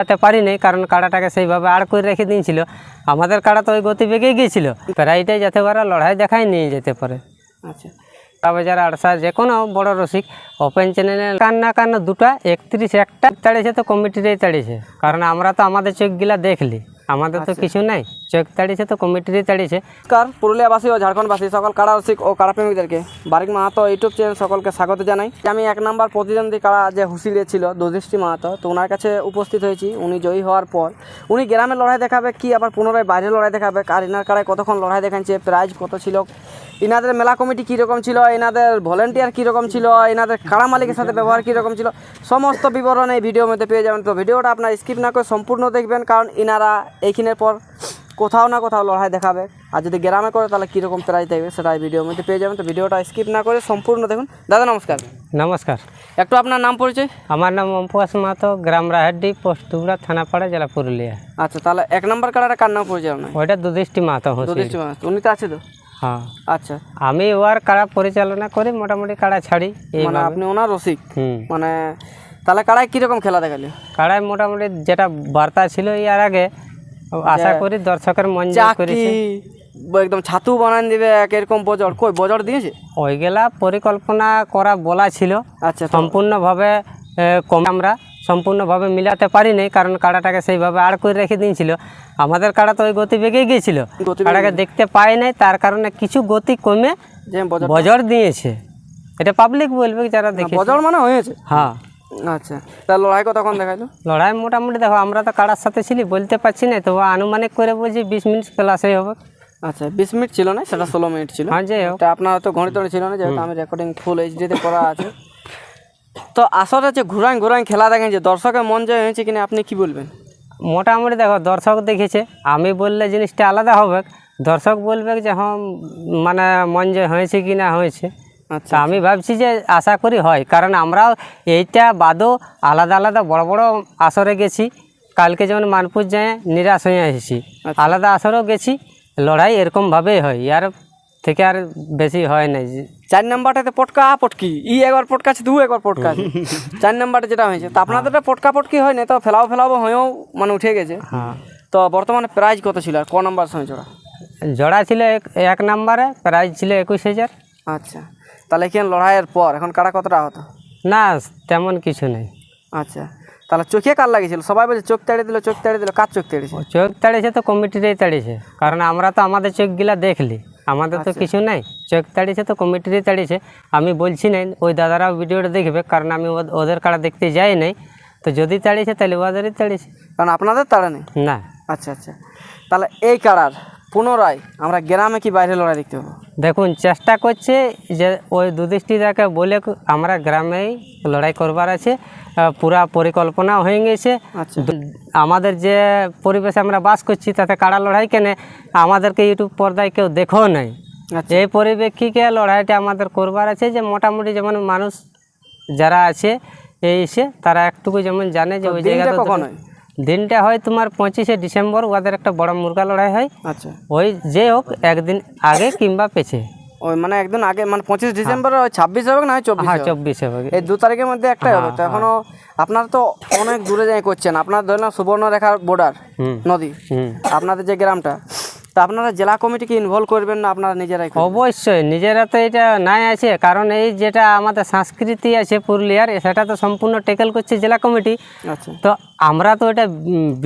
যেতে পারিনি, কারণ কাড়াটাকে সেইভাবে আড় করে রেখে দিয়েছিল। আমাদের কাড়া তো ওই গতিবেগেই গিয়েছিল, প্রায়টাই যাতে পারে লড়াই দেখাই নিয়ে যেতে পারে। আচ্ছা, বাজার আড়সা যে কোনো বড় রসিক ওপেন চ্যানেলে কান্না দুটা 31 একটা তাড়িয়েছে, তো কমিটিরই তাড়িয়েছে। কারণ আমরা তো আমাদের চোখগুলা দেখলি, আমাদের তো কিছু নাই, চোখ তাড়িয়েছে তো কমিটিরই তাড়িয়েছে। নমস্কার পুরুলিয়াবাসী ও ঝাড়খণ্ডবাসী সকল কাড়া রসিক ও কাড়া প্রেমিকদেরকে বারিক মাহাতো ইউটিউব চ্যানেল সকলকে স্বাগত জানাই। আমি 1 নম্বর প্রতিদ্বন্দ্বী কাড়া যে হুঁশিয়ে ছিল দোধিষ্টি মাহাতো, তো ওনার কাছে উপস্থিত হয়েছি। উনি জয়ী হওয়ার পর উনি গ্রামে লড়াই দেখাবে কি আবার পুনরায় বাইরে লড়াই দেখাবে, আর ইনার কাড়ায় কতক্ষণ লড়াই দেখাচ্ছে, প্রাইজ কত ছিল, ইনাদের মেলা কমিটি কীরকম ছিল, এনাদের ভলেন্টিয়ার কীরকম ছিল, এনাদের কাড়া মালিকের সাথে ব্যবহার কীরকম ছিল, সমস্ত বিবরণ এই ভিডিওর মধ্যে পেয়ে যাবেন। তো ভিডিওটা আপনার স্কিপ না করে সম্পূর্ণ দেখবেন, কারণ ইনারা এইখানের পর কোথাও না কোথাও লড়াই দেখাবে, আর যদি গ্রামে করে তাহলে কীরকম প্রাইজ দেবে সেটা এই ভিডিওর মধ্যে পেয়ে যাবেন। তো ভিডিওটা স্কিপ না করে সম্পূর্ণ দেখুন। দাদা নমস্কার। নমস্কার। একটু আপনার নাম পরিচয়। আমার নাম অম্পুয়াস মাহাতো, গ্রাম রাহাড্ডি, পোস্ট দুবরা, থানাপাড়া, জেলা পুরুলিয়া। আচ্ছা, তাহলে 1 নম্বর কাড়াটা কার নাম পরিচালনা? ওইটা দুধিষ্টি মাহাতো। দোধিষ্টি মাহাতো, উনি তো আছে তো? হ্যাঁ। আচ্ছা, আমি ওর কাড়া পরিচালনা করি, মোটামুটি কাড়া ছাড়ি। মানে আপনি ওনার রসিক? হুম। মানে তাহলে কাড়ায় কীরকম খেলা দেখালে? কাড়ায় মোটামুটি যেটা বার্তা ছিল এর আগে, আশা করি দর্শকের মন জয় করেছে। একদম ছাতু বানান দিবে এরকম বজর, কই বজর দিয়েছে? ওইগুলা পরিকল্পনা করা বলা ছিল। আচ্ছা, সম্পূর্ণভাবে আমরা সম্পূর্ণভাবে মিলাতে পারিনি, কারণ কাড়াটাকে সেইভাবে আড় করে রেখে দিয়েছিল। আমাদের কাড়া তো ওই গতিবেগেই গিয়েছিল, কাড়াকে দেখতে পাই নাই, তার কারণে কিছু গতি কমে বজর দিয়েছে। এটা পাবলিক বলবে যারা দেখে, বজর মানে হয়েছে। হ্যাঁ। আচ্ছা, তাহলে লড়াই কতক্ষণ দেখাইলো? লড়াই মোটামুটি দেখো, আমরা তো কাড়ার সাথে ছিলি, বলতে পারছি না, তো আনুমানিক করে বলছি 20 মিনিট প্লাসই হবে। আচ্ছা, 20 মিনিট ছিল না, সেটা 16 মিনিট ছিল। হ্যাঁ, যাই হোক। আপনার তো ঘড়ি টড়ি ছিল না, যেহেতু আমি রেকর্ডিং ফুল এইচডিতে করা আছে। তো আসলে যে ঘুরান খেলা দেখেন, যে দর্শকের মন জয় হয়েছে কিনা আপনি কি বলবেন? মোটামুটি দেখো, দর্শক দেখেছে, আমি বললে জিনিসটা আলাদা হবে, দর্শক বলবে যে হ্যাঁ মানে মন জয় হয়েছে কি না হয়েছে। আচ্ছা, তা আমি ভাবছি যে আশা করি হয়, কারণ আমরাও এইটা বাদও আলাদা আলাদা বড় বড় আসরে গেছি। কালকে যেমন মানপুর যায় নিরাশ হয়ে এসেছি, আলাদা আসরেও গেছি, লড়াই এরকমভাবেই হয়, ইয়ার থেকে আর বেশি হয় না। 4 নাম্বারটাতে পটকা পটকি, একবার পটকাছে, একবার পটকাছে। 4 নাম্বারটা যেটা হয়েছে, তো আপনাদেরটা পটকা পটকি হয় না, তো ফেলাবো হয়েও মানে উঠে গেছে। হ্যাঁ। তো বর্তমানে প্রাইজ কত ছিল আর ক নাম্বার সময় জোড়া? জোড়া ছিল 1 নম্বরে, প্রাইজ ছিল 21,000। আচ্ছা, তাহলে এখানে লড়াইয়ের পর এখন কাড়া কতটা হতো? না, তেমন কিছু নেই। আচ্ছা, তাহলে চোখে কার লাগিয়েছিল? সবাই বলছে চোখ তাড়িয়ে দিল, কার চোখ তাড়িয়েছে? চোখ তাড়িয়েছে তো কমিটিরই তাড়িয়েছে, কারণ আমরা তো আমাদের চোখগুলা দেখলি, আমাদের তো কিছু নাই, চোখ তাড়িয়েছে তো কমিটিরই তাড়িয়েছে। আমি বলছি না, ওই দাদারাও ভিডিওটা দেখবে, কারণ আমি ওদের কাড়া দেখতে যাই নাই, তো যদি তাড়িয়েছে তাহলে ওদেরই তাড়িয়েছে, কারণ আপনাদের তাড়া নেই না। আচ্ছা, তাহলে এই কাড়ার পুনরায় আমরা গ্রামে কি বাইরে লড়াই দেখতে পাবো? দেখুন, চেষ্টা করছে যে ওই দুধিষ্টিদাকে বলে আমরা গ্রামেই লড়াই করবার আছে, পুরা পরিকল্পনা হয়ে গেছে। আচ্ছা, আমাদের যে পরিবেশে আমরা বাস করছি তাতে কাড়া লড়াই কেনে আমাদেরকে ইউটিউব পর্দায় কেউ দেখেও নাই। এই পরিপ্রেক্ষিতে লড়াইটা আমাদের করবার আছে, যে মোটামুটি যেমন মানুষ যারা আছে এসে তারা একটুকু যেমন জানে যে ওই জায়গাটা কখন হয়? দিনটা হয় তোমার 25শে ডিসেম্বর, ওদের একটা বড় মুরগা লড়াই হয়। আচ্ছা, ওই যে হোক একদিন আগে কিংবা পেছে, ওই মানে একদিন আগে, মানে 25 ডিসেম্বর, 26 হবে না 24? হ্যাঁ, 24 হবে। এই 2 তারিখের মধ্যে একটাই হবে। তো এখনো আপনারা তো অনেক দূরে যাই করছেন, আপনার ধরলাম সুবর্ণরেখার বর্ডার নদী আপনাদের যে গ্রামটা, তা আপনারা জেলা কমিটিকে ইনভলভ করবেন না আপনারা নিজেরাই? অবশ্যই, নিজেরা তো এটা নাই আছে, কারণ এই যেটা আমাদের সংস্কৃতি আছে পুরুলিয়ার, সেটা তো সম্পূর্ণ টেকেল করছে জেলা কমিটি। আচ্ছা, তো আমরা তো এটা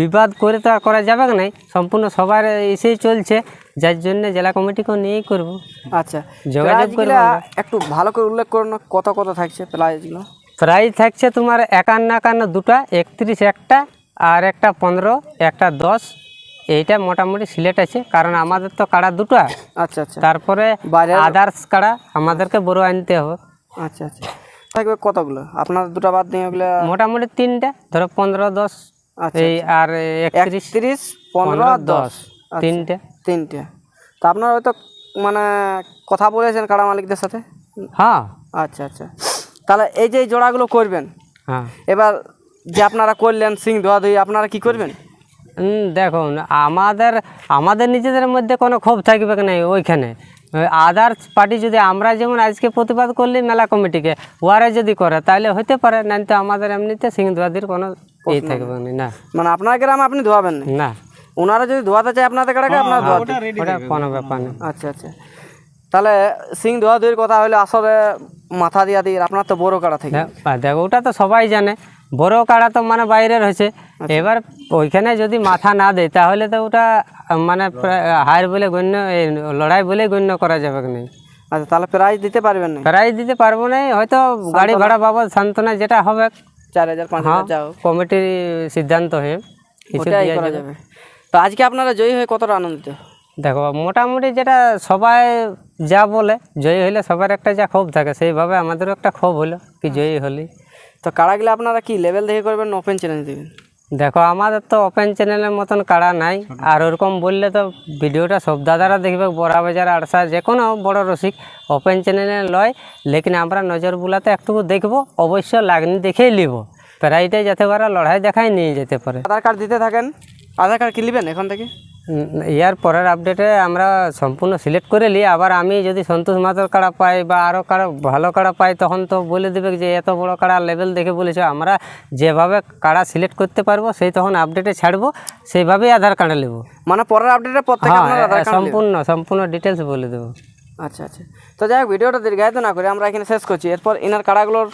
বিবাদ করে তো আর করা যাবে না, সম্পূর্ণ সবার এসেই চলছে, যার জন্য জেলা কমিটিকেও নিয়েই করব। আচ্ছা, যোগাযোগ করবো। একটু ভালো করে উল্লেখ করুন, কত থাকছে প্রাইজগুলো? প্রাইজ থাকছে তোমার 51 দুটা, 31 একটা, আর একটা 15, একটা 10। এইটা মোটামুটি সিলেট আছে, কারণ আমাদের তো কাড়া দুটো। আচ্ছা, তারপরে আদার্স কাড়া আমাদেরকে বড় আনতে হবে। আচ্ছা, থাকবে কতগুলো আপনার দুটো বাদ দিয়ে? ওগুলো মোটামুটি 3টে, ধরো 15, 10, এই আর 31, 15, 10, তিনটে। তো আপনারা হয়তো মানে কথা বলেছেন কাড়া মালিকদের সাথে? হ্যাঁ। আচ্ছা, তাহলে এই যে জোড়াগুলো করবেন, হ্যাঁ, এবার যে আপনারা করলেন সিং ধোয়াধুয়ি, আপনারা কি করবেন? দেখুন আমাদের নিজেদের মধ্যে কোনো ক্ষোভ থাকবে না ওইখানে। আদার্স পার্টি যদি আমরা যেমন আজকে প্রতিবাদ করলি মেলা কমিটিকে, ওয়ারে যদি করে তাহলে হতে পারে, না তো আমাদের এমনিতে সিং ধোয়াদির কোনো ই থাকবে না। মানে আপনার গ্রামে আপনি ধোয়াবেন না? না, ওনারা যদি ধোয়াতে চায় আপনাদের কাড়াকে আপনারা ধোয়াতে? ওটা কোনো ব্যাপার নেই। আচ্ছা আচ্ছা, তাহলে সিং ধোয়া ধুইয়ের কথা হলে আসলে মাথা দিয়া দিই, আপনার তো বড় কাড়া থেকে। দেখো ওটা তো সবাই জানে, বড় কাড়া তো মানে বাইরের হয়েছে। এবার ওইখানে যদি মাথা না দেয় তাহলে তো ওটা মানে হার বলে গণ্য, লড়াই বলে গণ্য করা যাবে না। আচ্ছা, তাহলে প্রাইজ দিতে পারবেন না? প্রাইজ দিতে পারবো না, হয়তো গাড়ি ভাড়া বাবদ সান্ত্বনা যেটা হবে 4000 5000 যাও, কমিটির সিদ্ধান্ত হয়ে কিছু ওটাই দেয়া করা যাবে। যাবে। তো আজকে আপনারা জয়ী হয়ে কতটা আনন্দিত? দেখো মোটামুটি যেটা সবাই যা বলে, জয়ী হলে সবার একটা যা ক্ষোভ থাকে, সেইভাবে আমাদেরও একটা ক্ষোভ হলো কি জয়ী হলি। তো কাড়াগুলো আপনারা কি লেভেল দেখে করবেন না ওপেন চ্যালেঞ্জ দেবেন? দেখো আমাদের তো ওপেন চ্যানেলের মতন কাড়া নাই, আর ওরকম বললে তো ভিডিওটা সব দাদারা দেখবে, বড়া বাজার আড়সা যে কোনো বড় রসিক ওপেন চ্যানেলে লয়, লেকিন আমরা নজর বুলাতে একটুকু দেখবো, অবশ্য লাগনি দেখেই নিব, প্রায়টাই যাতে পারে লড়াই দেখাই নিয়ে যেতে পারে। আধার কার্ড দিতে থাকেন, আধার কার্ড কি নেবেন এখন থেকে? ইয়ার পরের আপডেটে আমরা সম্পূর্ণ সিলেক্ট করে নিই, আবার আমি যদি সন্তোষ মাতার কাড়া পাই বা আরও কাড়া ভালো কাড়া পাই, তখন তো বলে দেবে যে এত বড় কাড়া লেভেল দেখে বলেছে। আমরা যেভাবে কাড়া সিলেক্ট করতে পারবো সেই তখন আপডেটে ছাড়বো, সেইভাবেই আধার কার্ড নেবো। মানে পরের আপডেটে প্রত্যেকে আপনারা আধার কার্ড নেবেন? সম্পূর্ণ ডিটেলস বলে দেবো। আচ্ছা আচ্ছা, তো যাই হোক ভিডিওটা দীর্ঘায়িত না করে আমরা এখানে শেষ করছি। এরপর ইনার কাড়াগুলোর